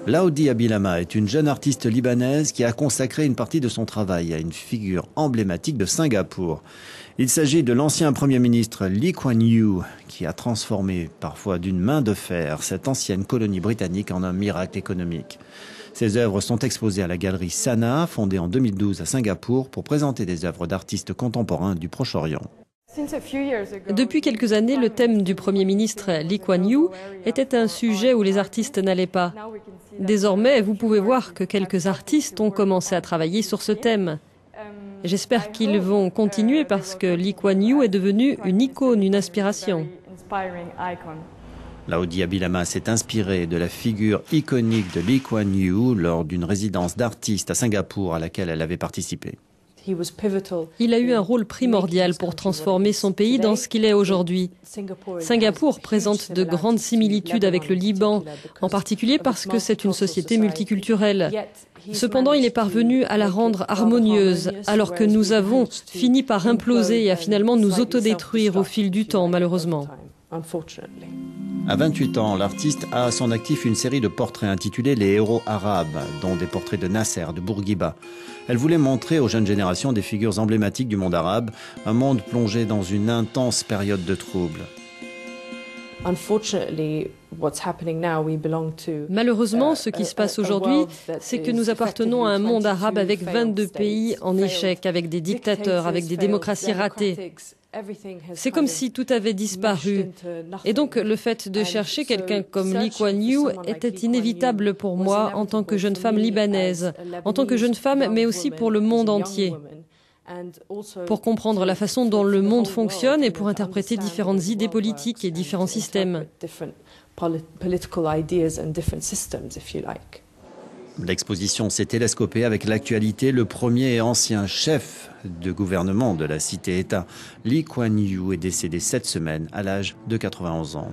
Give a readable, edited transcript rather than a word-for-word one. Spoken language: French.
Laudi Abilama est une jeune artiste libanaise qui a consacré une partie de son travail à une figure emblématique de Singapour. Il s'agit de l'ancien Premier ministre Lee Kuan Yew, qui a transformé, parfois d'une main de fer, cette ancienne colonie britannique en un miracle économique. Ses œuvres sont exposées à la galerie Sanaa, fondée en 2012 à Singapour, pour présenter des œuvres d'artistes contemporains du Proche-Orient. Depuis quelques années, le thème du Premier ministre Lee Kuan Yew était un sujet où les artistes n'allaient pas. Désormais, vous pouvez voir que quelques artistes ont commencé à travailler sur ce thème. J'espère qu'ils vont continuer parce que Lee Kuan Yew est devenu une icône, une inspiration. Laudi Abilama s'est inspiré de la figure iconique de Lee Kuan Yew lors d'une résidence d'artistes à Singapour à laquelle elle avait participé. Il a eu un rôle primordial pour transformer son pays dans ce qu'il est aujourd'hui. Singapour présente de grandes similitudes avec le Liban, en particulier parce que c'est une société multiculturelle. Cependant, il est parvenu à la rendre harmonieuse, alors que nous avons fini par imploser et à finalement nous autodétruire au fil du temps, malheureusement. À 28 ans, l'artiste a à son actif une série de portraits intitulés « Les héros arabes », dont des portraits de Nasser, de Bourguiba. Elle voulait montrer aux jeunes générations des figures emblématiques du monde arabe, un monde plongé dans une intense période de troubles. Malheureusement, ce qui se passe aujourd'hui, c'est que nous appartenons à un monde arabe avec 22 pays en échec, avec des dictateurs, avec des démocraties ratées. C'est comme si tout avait disparu. Et donc, le fait de chercher quelqu'un comme Lee Kuan Yew était inévitable pour moi en tant que jeune femme libanaise, en tant que jeune femme, mais aussi pour le monde entier. Pour comprendre la façon dont le monde fonctionne et pour interpréter différentes idées politiques et différents systèmes. L'exposition s'est télescopée avec l'actualité. Le premier et ancien chef de gouvernement de la cité-État, Lee Kuan Yew, est décédé cette semaine à l'âge de 91 ans.